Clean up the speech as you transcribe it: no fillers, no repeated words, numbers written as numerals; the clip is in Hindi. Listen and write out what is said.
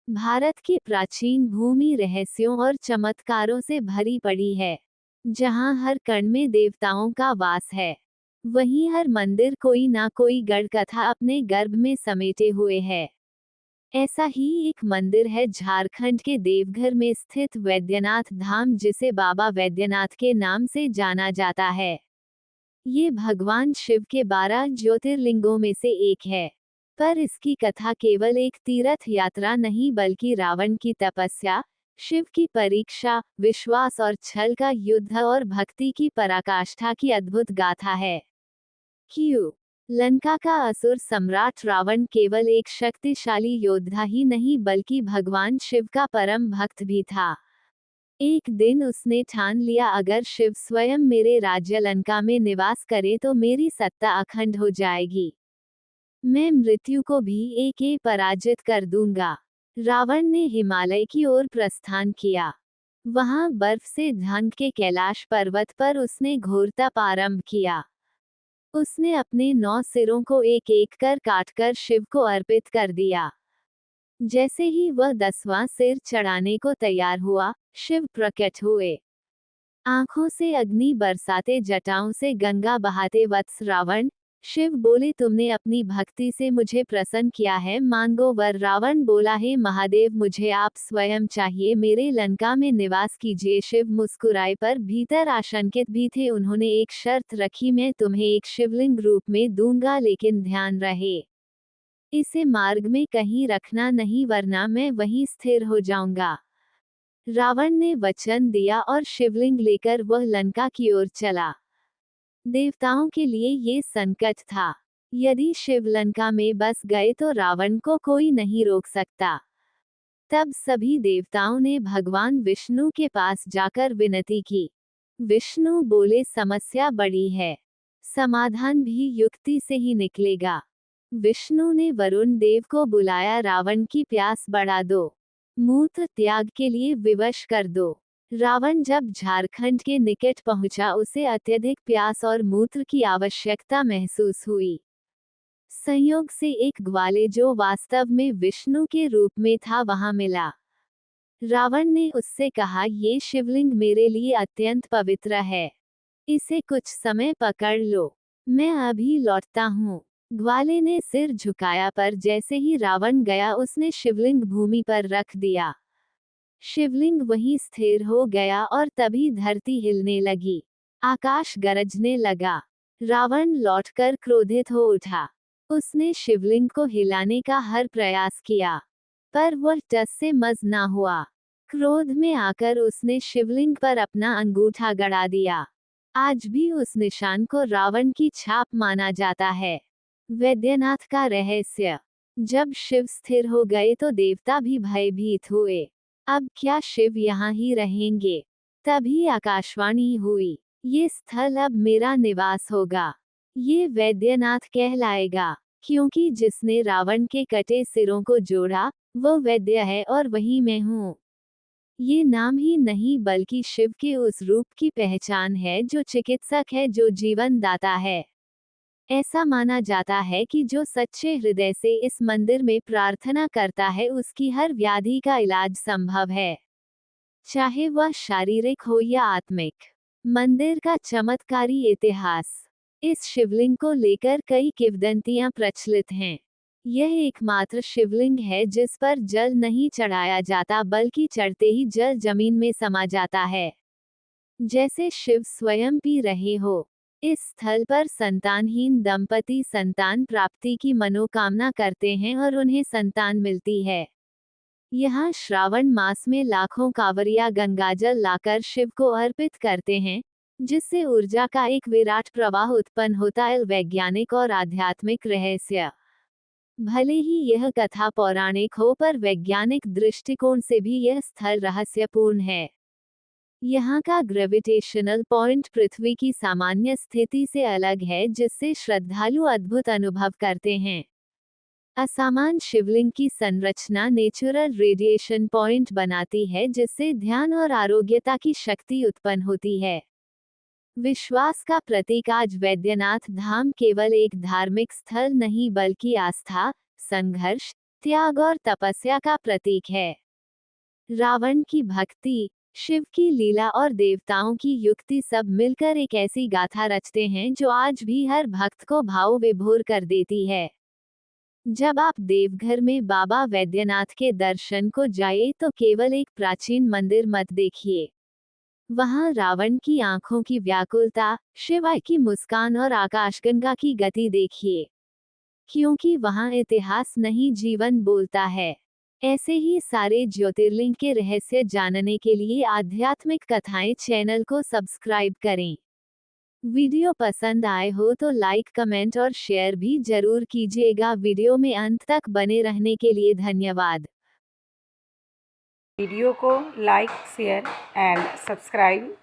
भारत की प्राचीन भूमि रहस्यों और चमत्कारों से भरी पड़ी है, जहाँ हर कण में देवताओं का वास है। वहीं हर मंदिर कोई ना कोई गढ़ कथा अपने गर्भ में समेटे हुए है। ऐसा ही एक मंदिर है झारखंड के देवघर में स्थित वैद्यनाथ धाम, जिसे बाबा वैद्यनाथ के नाम से जाना जाता है। ये भगवान शिव के 12 ज्योतिर्लिंगों में से एक है। पर इसकी कथा केवल एक तीर्थ यात्रा नहीं, बल्कि रावण की तपस्या, शिव की परीक्षा, विश्वास और छल का युद्ध और भक्ति की पराकाष्ठा की अद्भुत गाथा है। क्यों? लंका का असुर सम्राट रावण केवल एक शक्तिशाली योद्धा ही नहीं, बल्कि भगवान शिव का परम भक्त भी था। एक दिन उसने ठान लिया, अगर शिव स्वयं मेरे राज्य लंका में निवास करे तो मेरी सत्ता अखंड हो जाएगी। मैं मृत्यु को भी एक एक पराजित कर दूंगा। रावण ने हिमालय की ओर प्रस्थान किया। वहां बर्फ से ढंक के कैलाश पर्वत पर उसने घोर तप आरंभ किया। उसने अपने 9 सिरों को एक एक कर काटकर शिव को अर्पित कर दिया। जैसे ही वह 10वां सिर चढ़ाने को तैयार हुआ, शिव प्रकट हुए। आंखों से अग्नि बरसाते, जटाओं से गंगा बहाते, वत्स रावण। शिव बोले, तुमने अपनी भक्ति से मुझे प्रसन्न किया है, मांगो वर। रावण बोला, हे महादेव, मुझे आप स्वयं चाहिए, मेरे लंका में निवास कीजिए। शिव मुस्कुराए, पर भीतर आशंकित भी थे। उन्होंने एक शर्त रखी, मैं तुम्हें एक शिवलिंग रूप में दूंगा, लेकिन ध्यान रहे, इसे मार्ग में कहीं रखना नहीं, वरना मैं वहीं स्थिर हो जाऊंगा। रावण ने वचन दिया और शिवलिंग लेकर वह लंका की ओर चला। देवताओं के लिए ये संकट था। यदि शिव लंका में बस गए तो रावण को कोई नहीं रोक सकता। तब सभी देवताओं ने भगवान विष्णु के पास जाकर विनती की। विष्णु बोले, समस्या बड़ी है, समाधान भी युक्ति से ही निकलेगा। विष्णु ने वरुण देव को बुलाया, रावण की प्यास बढ़ा दो, मूत्र त्याग के लिए विवश कर दो। रावण जब झारखंड के निकट पहुंचा, उसे अत्यधिक प्यास और मूत्र की आवश्यकता महसूस हुई। संयोग से एक ग्वाले, जो वास्तव में विष्णु के रूप में था, वहां मिला। रावण ने उससे कहा, ये शिवलिंग मेरे लिए अत्यंत पवित्र है, इसे कुछ समय पकड़ लो, मैं अभी लौटता हूँ। ग्वाले ने सिर झुकाया, पर जैसे ही रावण गया, उसने शिवलिंग भूमि पर रख दिया। शिवलिंग वहीं स्थिर हो गया और तभी धरती हिलने लगी, आकाश गरजने लगा। रावण लौटकर क्रोधित हो उठा। उसने शिवलिंग को हिलाने का हर प्रयास किया, पर वह टस से मस ना हुआ। क्रोध में आकर उसने शिवलिंग पर अपना अंगूठा गड़ा दिया। आज भी उस निशान को रावण की छाप माना जाता है। वैद्यनाथ का रहस्य। जब शिव स्थिर हो गए तो देवता भी भयभीत हुए। अब क्या शिव यहाँ ही रहेंगे? तभी आकाशवाणी हुई, ये स्थल अब मेरा निवास होगा, ये वैद्यनाथ कहलाएगा, क्योंकि जिसने रावण के कटे सिरों को जोड़ा, वो वैद्य है और वही मैं हूँ। ये नाम ही नहीं, बल्कि शिव के उस रूप की पहचान है, जो चिकित्सक है, जो जीवन दाता है। ऐसा माना जाता है कि जो सच्चे हृदय से इस मंदिर में प्रार्थना करता है, उसकी हर व्याधि का इलाज संभव है, चाहे वह शारीरिक हो या आत्मिक। मंदिर का चमत्कारी इतिहास। इस शिवलिंग को लेकर कई किंवदंतियां प्रचलित हैं। यह एकमात्र शिवलिंग है जिस पर जल नहीं चढ़ाया जाता, बल्कि चढ़ते ही जल जमीन में समा जाता है, जैसे शिव स्वयं पी रहे हो। इस स्थल पर संतानहीन दंपति संतान प्राप्ति की मनोकामना करते हैं और उन्हें संतान मिलती है। यहाँ श्रावण मास में लाखों कांवरिया गंगाजल लाकर शिव को अर्पित करते हैं, जिससे ऊर्जा का एक विराट प्रवाह उत्पन्न होता है। वैज्ञानिक और आध्यात्मिक रहस्य। भले ही यह कथा पौराणिक हो, पर वैज्ञानिक दृष्टिकोण से भी यह स्थल रहस्यपूर्ण है। यहाँ का ग्रेविटेशनल पॉइंट पृथ्वी की सामान्य स्थिति से अलग है, जिससे श्रद्धालु अद्भुत अनुभव करते हैं। असामान्य शिवलिंग की संरचना नेचुरल रेडिएशन पॉइंट बनाती है, जिससे ध्यान और आरोग्यता की शक्ति उत्पन्न होती है। विश्वास का प्रतीक। आज वैद्यनाथ धाम केवल एक धार्मिक स्थल नहीं, बल्कि आस्था, संघर्ष, त्याग और तपस्या का प्रतीक है। रावण की भक्ति, शिव की लीला और देवताओं की युक्ति सब मिलकर एक ऐसी गाथा रचते हैं जो आज भी हर भक्त को भाव विभोर कर देती है। जब आप देवघर में बाबा वैद्यनाथ के दर्शन को जाए तो केवल एक प्राचीन मंदिर मत देखिए। वहां रावण की आंखों की व्याकुलता, शिवा की मुस्कान और आकाशगंगा की गति देखिए। क्योंकि वहां इतिहास नहीं, जीवन बोलता है। ऐसे ही सारे ज्योतिर्लिंग के रहस्य जानने के लिए आध्यात्मिक कथाएं चैनल को सब्सक्राइब करें। वीडियो पसंद आए हो तो लाइक, कमेंट और शेयर भी जरूर कीजिएगा। वीडियो में अंत तक बने रहने के लिए धन्यवाद। वीडियो को लाइक, शेयर एंड सब्सक्राइब